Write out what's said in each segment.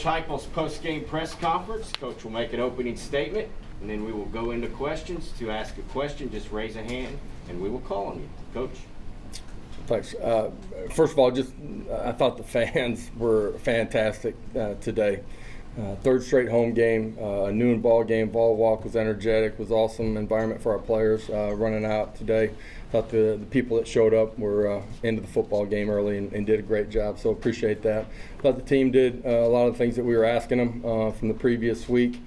Coach Heupel's post-game press conference. Coach will make an opening statement, and then we will go into questions. To ask a question, just raise a hand, and we will call on you. Coach. Thanks. First of all, I thought the fans were fantastic today. Third straight home game, a noon ball game. Ball walk was energetic, was awesome environment for our players running out today. Thought the people that showed up were into the football game early and did a great job, so appreciate that. Thought the team did a lot of the things that we were asking them from the previous week.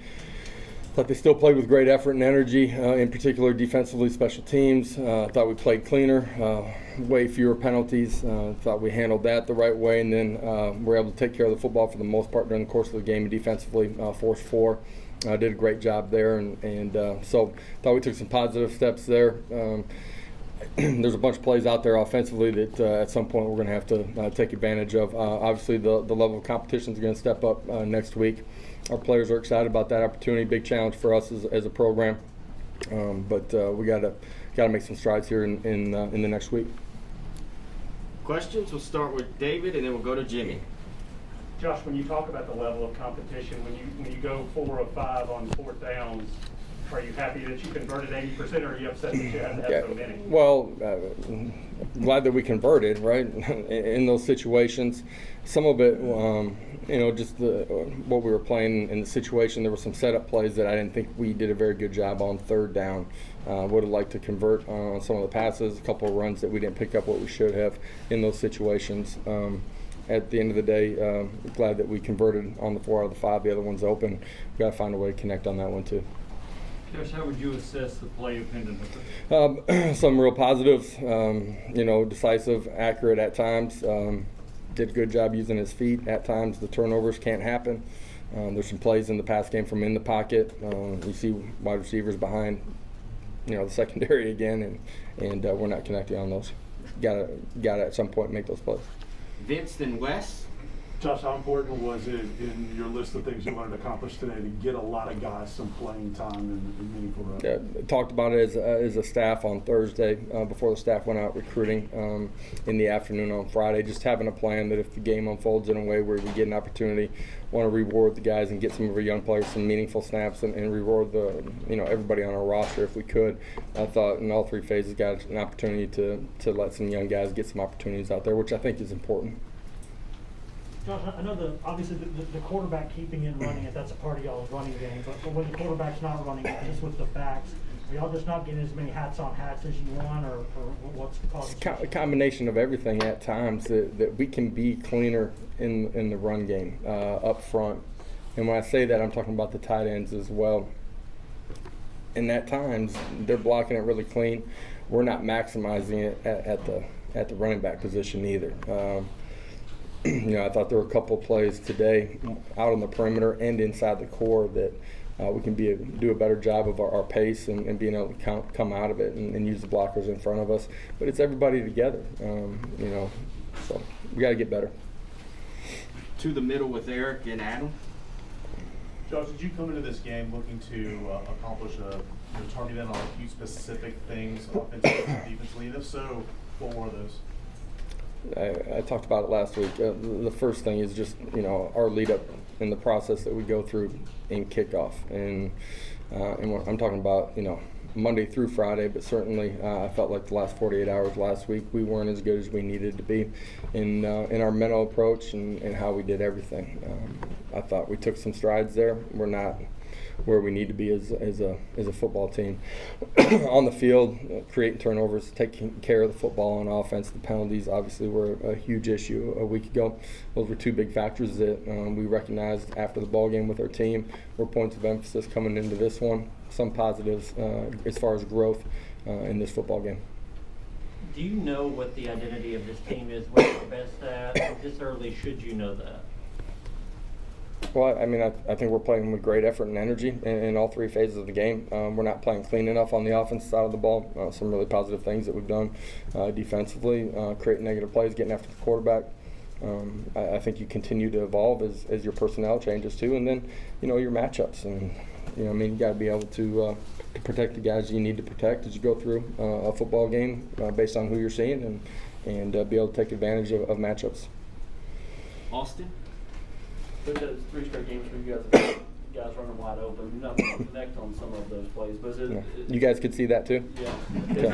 Thought they still played with great effort and energy, in particular defensively, special teams. Thought we played cleaner, way fewer penalties. Thought we handled that the right way, and then were able to take care of the football for the most part during the course of the game. And defensively, forced 4. Did a great job there, and so thought we took some positive steps there. There's a bunch of plays out there offensively that at some point we're going to have to take advantage of. Obviously, the level of competition is going to step up next week. Our players are excited about that opportunity. Big challenge for us as a program, but we got to make some strides here in the next week. Questions? We'll start with David, and then we'll go to Jimmy. Josh, when you talk about the level of competition, when you go 4 of 5 on 4th downs, are you happy that you converted 80%, or are you upset that you had to have so many? Well, glad that we converted, right, in those situations. Some of it, just what we were playing in the situation, there were some setup plays that I didn't think we did a very good job on 3rd down. Would have liked to convert on some of the passes, a couple of runs that we didn't pick up what we should have in those situations. At the end of the day, glad that we converted on the 4 out of the 5. The other one's open. We've got to find a way to connect on that one too. Josh, how would you assess the play of Hendon? Some real positives, decisive, accurate at times. Did a good job using his feet. At times the turnovers can't happen. There's some plays in the pass game from in the pocket. You see wide receivers behind, the secondary again, and we're not connecting on those. Got to at some point make those plays. Vince and Wes. Josh, how important was it in your list of things you wanted to accomplish today to get a lot of guys some playing time and meaningful reps? Yeah, talked about it as a staff on Thursday before the staff went out recruiting in the afternoon on Friday. Just having a plan that if the game unfolds in a way where we get an opportunity, want to reward the guys and get some of our young players some meaningful snaps and reward everybody on our roster if we could. I thought in all 3 phases got an opportunity to let some young guys get some opportunities out there, which I think is important. Josh, I know obviously the quarterback keeping it running, that's a part of y'all's running game, but when the quarterback's not running it, just with the backs, are y'all just not getting as many hats on hats as you want, or what's the cause? It's a combination of everything at times that we can be cleaner in the run game up front. And when I say that, I'm talking about the tight ends as well. And at times, they're blocking it really clean. We're not maximizing it at the running back position either. I thought there were a couple of plays today out on the perimeter and inside the core that we can do a better job of our pace and being able to come out of it and use the blockers in front of us. But it's everybody together, so we got to get better. To the middle with Eric and Adam. Josh, did you come into this game looking to accomplish target in on a few specific things offensively and defensively? And if so, what were those? I talked about it last week. The first thing is just our lead up in the process that we go through in kickoff, and what I'm talking about Monday through Friday, but certainly I felt like the last 48 hours last week we weren't as good as we needed to be in our mental approach and how we did everything. I thought we took some strides there. We're not where we need to be as a football team. On the field, creating turnovers, taking care of the football on offense. The penalties obviously were a huge issue a week ago. Those were 2 big factors that we recognized after the ball game with our team. Were points of emphasis coming into this one. Some positives as far as growth in this football game. Do you know what the identity of this team is? What it's best at? This early, should you know that? Well, I think we're playing with great effort and energy in all 3 phases of the game. We're not playing clean enough on the offensive side of the ball. Some really positive things that we've done defensively, creating negative plays, getting after the quarterback. I think you continue to evolve as your personnel changes too, and then your matchups. And you got to be able to protect the guys you need to protect as you go through a football game based on who you're seeing, and be able to take advantage of matchups. Austin. But those 3 straight games where you guys running wide open, you're not going to connect on some of those plays. But Yeah. You guys could see that too? Yeah. Okay.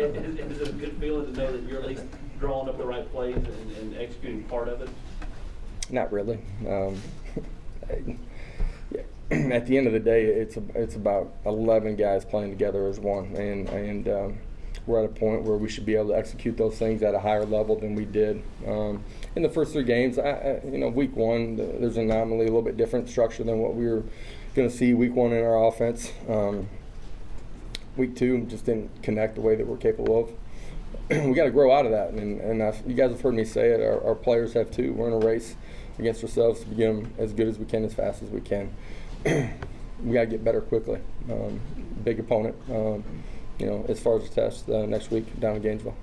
Is it a good feeling to know that you're at least drawing up the right plays and executing part of it? Not really. At the end of the day, it's about 11 guys playing together as one, and we're at a point where we should be able to execute those things at a higher level than we did in the first 3 games. Week 1 there's an anomaly, a little bit different structure than what we were going to see week 1 in our offense. Week 2 just didn't connect the way that we're capable of. We got to grow out of that, and you guys have heard me say it. Our players have too. We're in a race against ourselves to get them as good as we can, as fast as we can. We got to get better quickly. Big opponent, as far as the test next week down in Gainesville.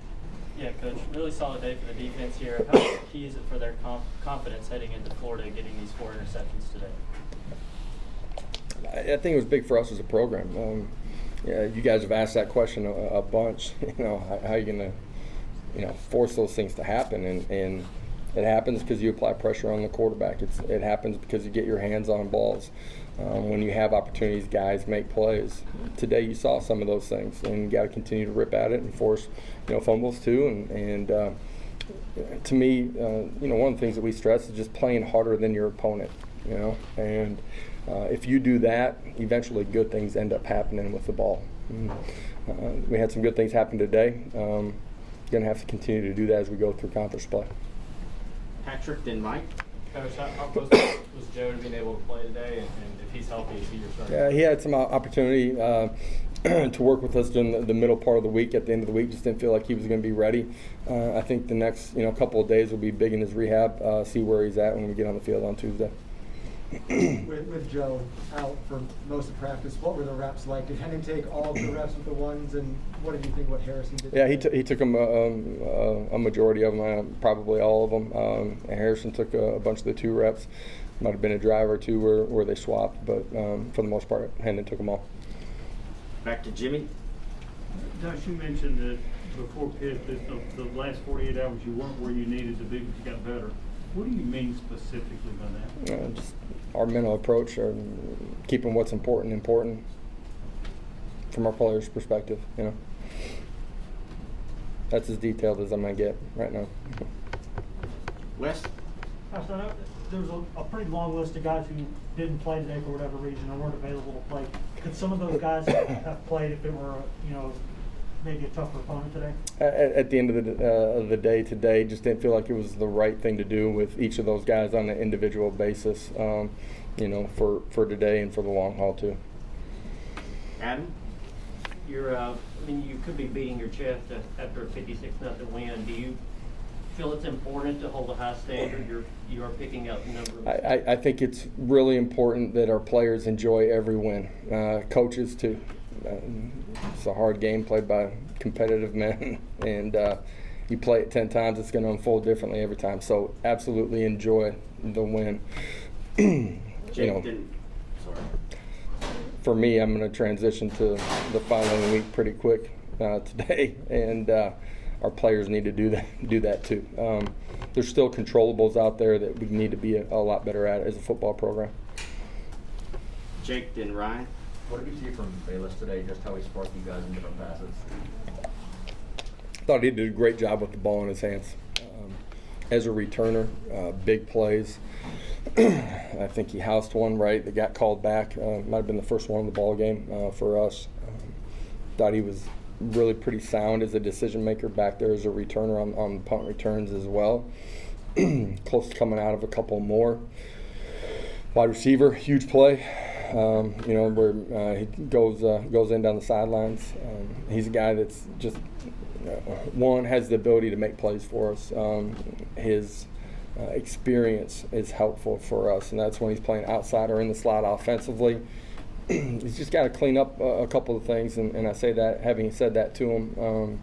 Yeah, Coach, really solid day for the defense here. How key is it for their confidence heading into Florida, getting these 4 interceptions today? I think it was big for us as a program. You guys have asked that question a bunch. How are you going to, force those things to happen? And it happens because you apply pressure on the quarterback. It happens because you get your hands on balls. When you have opportunities, guys make plays. Today you saw some of those things, and you got to continue to rip at it and force, fumbles too. And to me, one of the things that we stress is just playing harder than your opponent. And if you do that, eventually good things end up happening with the ball. We had some good things happen today. Going to have to continue to do that as we go through conference play. Patrick, then Mike. Coach, how close was Joe to being able to play today? And if he's healthy, is he your starter? Yeah, he had some opportunity to work with us during the middle part of the week. At the end of the week, just didn't feel like he was going to be ready. I think the next couple of days will be big in his rehab. See where he's at when we get on the field on Tuesday. With Joe out for most of practice, what were the reps like? Did Henning take all of the reps with the ones, and what did you think what Harrison did? Yeah, he took them a majority of them, probably all of them. And Harrison took a bunch of the 2 reps. Might have been a drive or 2 where they swapped, but for the most part, Henning took them all. Back to Jimmy. Josh, you mentioned that before Pitt, that the last 48 hours you weren't where you needed to be, but you got better. What do you mean specifically by that? Just our mental approach, or keeping what's important from our players' perspective. That's as detailed as I'm gonna get right now. Wes. Gosh, I know there was a pretty long list of guys who didn't play today for whatever reason or weren't available to play. Could some of those guys have played if it were, maybe a tougher opponent today? At the end of the day today, just didn't feel like it was the right thing to do with each of those guys on an individual basis, for today and for the long haul too. Adam. You could be beating your chest after a 56-0 win. Do you feel it's important to hold a high standard? You are picking up the number of I think it's really important that our players enjoy every win. Coaches too. It's a hard game played by competitive men, and you play it 10 times, it's going to unfold differently every time. So absolutely enjoy the win. Sorry. For me, I'm going to transition to the following week pretty quick today, and our players need to do that too. There's still controllables out there that we need to be a lot better at as a football program. Jake, then Ryan. What did you see from Bayless today, just how he sparked you guys in different passes? I thought he did a great job with the ball in his hands. As a returner, big plays. I think he housed one right that got called back. Might have been the first one in the ball game for us. Thought he was really pretty sound as a decision maker back there as a returner on punt returns as well. Close to coming out of a couple more. Wide receiver, huge play. Where he goes in down the sidelines. He's a guy that's just one, has the ability to make plays for us. His experience is helpful for us, and that's when he's playing outside or in the slot offensively. He's just got to clean up a couple of things, and I say that having said that to him,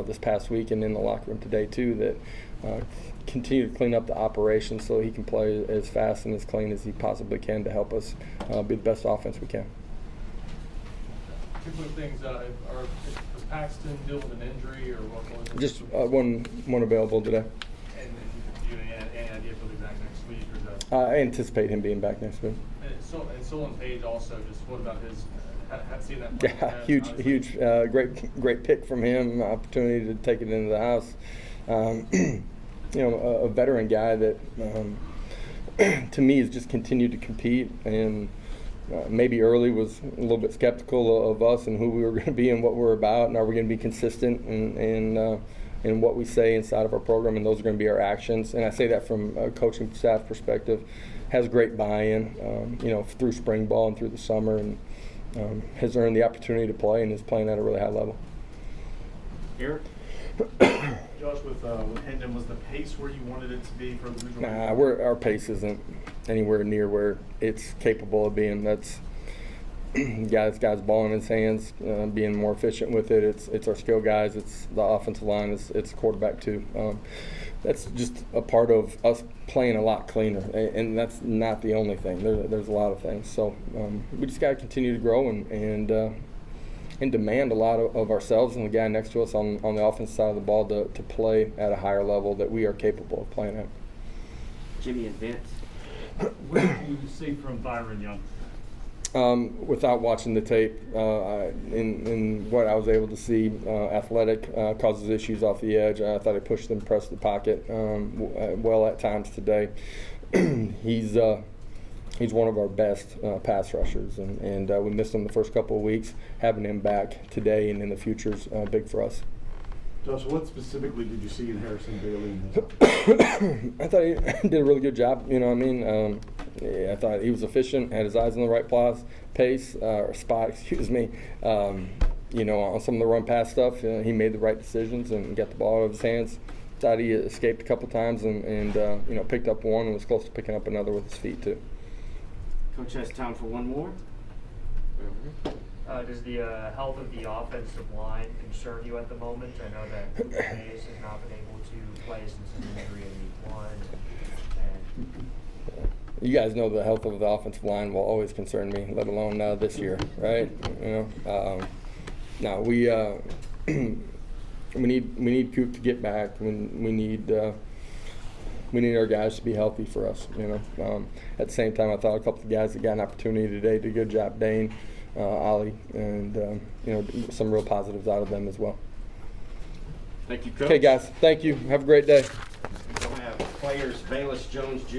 this past week and in the locker room today too, that continue to clean up the operation so he can play as fast and as clean as he possibly can to help us be the best offense we can. Two quick things. Was Paxton dealing with an injury, or what was it? Just one available today. And do you have any idea for the exact next week, or is that I anticipate him being back next week. And Solon Page also, just what about his, have seen that play? Yeah, huge, great pick from him. Opportunity to take it into the house. A veteran guy that to me has just continued to compete, and maybe early was a little bit skeptical of us and who we were going to be and what we're about, and are we going to be consistent in what we say inside of our program, and those are going to be our actions. And I say that from a coaching staff perspective. Has great buy-in, through spring ball and through the summer, and has earned the opportunity to play and is playing at a really high level. Eric? Josh, with Hendon, was the pace where you wanted it to be for the regional? Nah, our pace isn't anywhere near where it's capable of being. That's guys ball in his hands, being more efficient with it. It's our skill guys. It's the offensive line. It's quarterback too. That's just a part of us playing a lot cleaner, and that's not the only thing. There's a lot of things. So we just got to continue to grow and demand a lot of ourselves and the guy next to us on the offensive side of the ball to play at a higher level that we are capable of playing at. Jimmy and Vince. What did you see from Byron Young? Without watching the tape, in what I was able to see, athletic, causes issues off the edge. I thought he pushed and pressed the pocket well at times today. He's one of our best pass rushers, and we missed him the first couple of weeks. Having him back today and in the future is big for us. Josh, what specifically did you see in Harrison Bailey in his I thought he did a really good job. I thought he was efficient, had his eyes in the right spot. Excuse me. On some of the run pass stuff, he made the right decisions and got the ball out of his hands. Thought he escaped a couple times and picked up one and was close to picking up another with his feet too. Coach has time for one more. Does the health of the offensive line concern you at the moment? I know that Cooper Hayes has not been able to play since an injury in week 1. You guys know the health of the offensive line will always concern me, let alone this year, right? We need Coop to get back. We need our guys to be healthy for us. At the same time, I thought a couple of guys that got an opportunity today did a good job. Dane, Ollie, and some real positives out of them as well. Thank you, Coach. Okay, guys. Thank you. Have a great day. We'll have players Bayless Jones Jr.